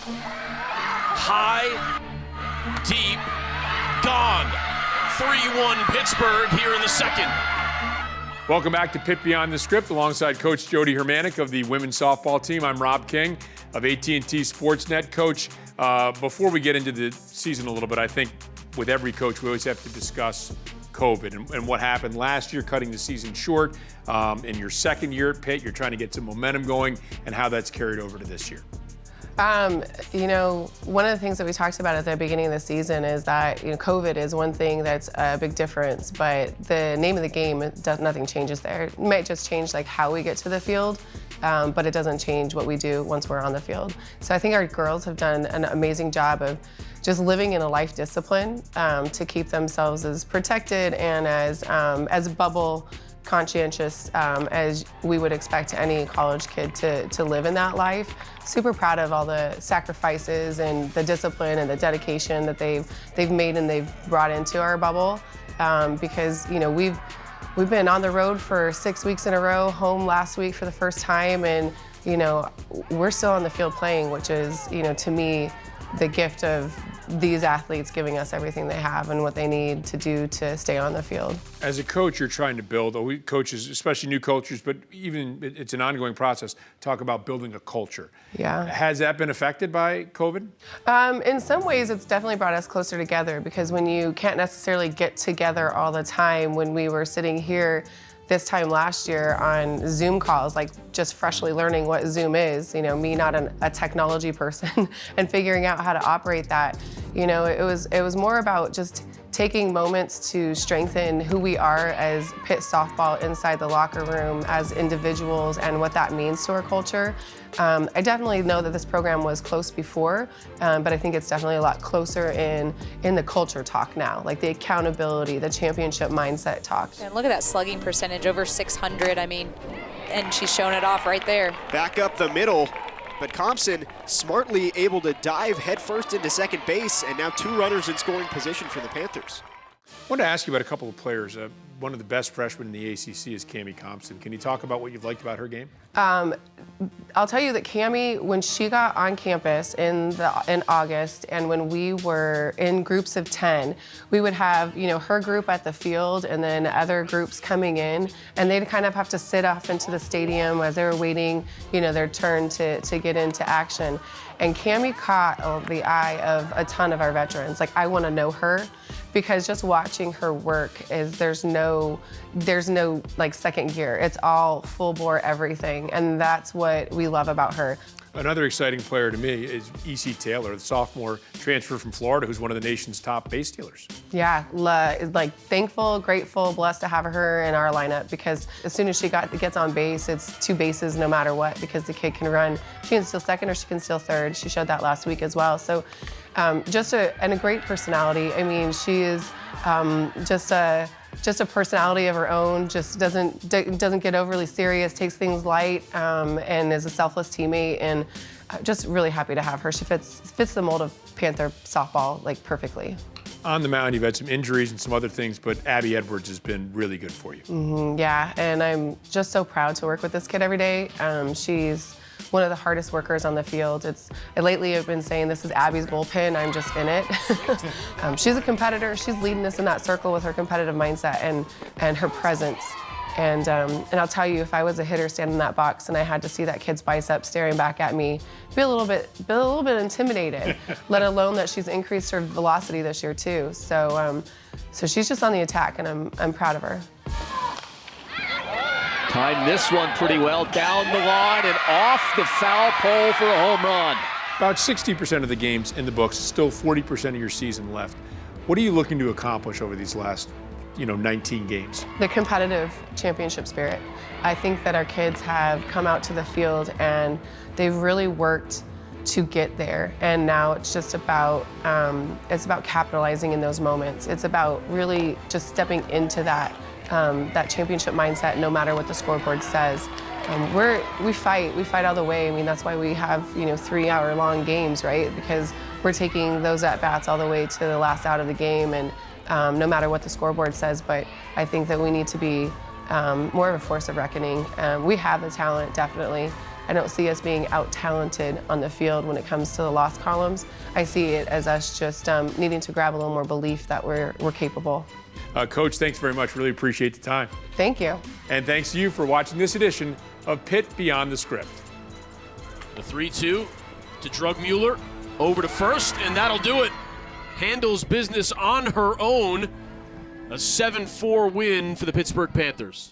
High, deep, gone. 3-1 Pittsburgh here in the second. Welcome back to Pitt Beyond the Script alongside Coach Jodi Hermanek of the women's softball team. I'm Rob King of AT&T Sportsnet. Coach, before we get into the season a little bit, I think with every coach we always have to discuss COVID and what happened last year, cutting the season short. In your second year at Pitt, you're trying to get some momentum going and how that's carried over to this year. You know, one of the things that we talked about at the beginning of the season is that, you know, COVID is one thing that's a big difference, but the name of the game, nothing changes there. It might just change like how we get to the field, but it doesn't change what we do once we're on the field. So I think our girls have done an amazing job of just living in a life discipline to keep themselves as protected and as bubble conscientious as we would expect any college kid to live in that life. Super proud of all the sacrifices and the discipline and the dedication that they've made and they've brought into our bubble because, you know, we've been on the road for 6 weeks in a row, home last week for the first time, and, you know, we're still on the field playing, which is, you know, to me, the gift of these athletes giving us everything they have and what they need to do to stay on the field. As a coach, you're trying to build, coaches, especially new coaches, but even it's an ongoing process, talk about building a culture. Yeah. Has that been affected by COVID? In some ways, it's definitely brought us closer together because when you can't necessarily get together all the time, when we were sitting here this time last year on Zoom calls, like just freshly learning what Zoom is, you know, me not a technology person and figuring out how to operate that, you know, it was more about just taking moments to strengthen who we are as Pitt softball inside the locker room as individuals and what that means to our culture. I definitely know that this program was close before, but I think it's definitely a lot closer in the culture talk now, like the accountability, the championship mindset talk. And look at that slugging percentage, over 600. I mean, and she's showing it off right there. Back up the middle, but Compton smartly able to dive headfirst into second base, and now 2 runners in scoring position for the Panthers. I wanted to ask you about a couple of players. One of the best freshmen in the ACC is Cami Compton. Can you talk about what you've liked about her game? I'll tell you that Cami, when she got on campus in August, and when we were in groups of 10, we would have, you know, her group at the field and then other groups coming in, and they'd kind of have to sit off into the stadium as they were waiting, you know, their turn to get into action. And Cami caught the eye of a ton of our veterans. Like, I want to know her because just watching her work is there's no like second gear. It's all full bore everything, and that's what we love about her. Another exciting player to me is E.C. Taylor, the sophomore transfer from Florida, who's one of the nation's top base stealers. Yeah, like thankful, grateful, blessed to have her in our lineup because as soon as she gets on base, it's 2 bases no matter what because the kid can run. She can steal second or she can steal third. She showed that last week as well. So just a great personality. I mean, she is just a personality of her own, just doesn't get overly serious, takes things light, and is a selfless teammate, and just really happy to have her. She fits the mold of Panther softball like perfectly. On the mound, you've had some injuries and some other things, but Abby Edwards has been really good for you. Yeah, and I'm just so proud to work with this kid every day. She's one of the hardest workers on the field. Lately I've been saying this is Abby's bullpen, I'm just in it. She's a competitor, she's leading us in that circle with her competitive mindset and her presence. And I'll tell you, if I was a hitter standing in that box and I had to see that kid's bicep staring back at me, I'd be a little bit intimidated, let alone that she's increased her velocity this year too. So she's just on the attack, and I'm proud of her. Timed this one pretty well, down the line and off the foul pole for a home run. About 60% of the games in the books, still 40% of your season left. What are you looking to accomplish over these last, 19 games? The competitive championship spirit. I think that our kids have come out to the field and they've really worked to get there, and now it's just about capitalizing in those moments. It's about really just stepping into that championship mindset, no matter what the scoreboard says. We fight all the way. I mean, that's why we have 3-hour-long games, right? Because we're taking those at bats all the way to the last out of the game, and no matter what the scoreboard says. But I think that we need to be more of a force of reckoning. We have the talent, definitely. I don't see us being out-talented on the field when it comes to the loss columns. I see it as us just needing to grab a little more belief that we're capable. Coach, thanks very much. Really appreciate the time. Thank you. And thanks to you for watching this edition of Pitt Beyond the Script. The 3-2 to Drugmuller, over to first, and that'll do it. Handles business on her own. A 7-4 win for the Pittsburgh Panthers.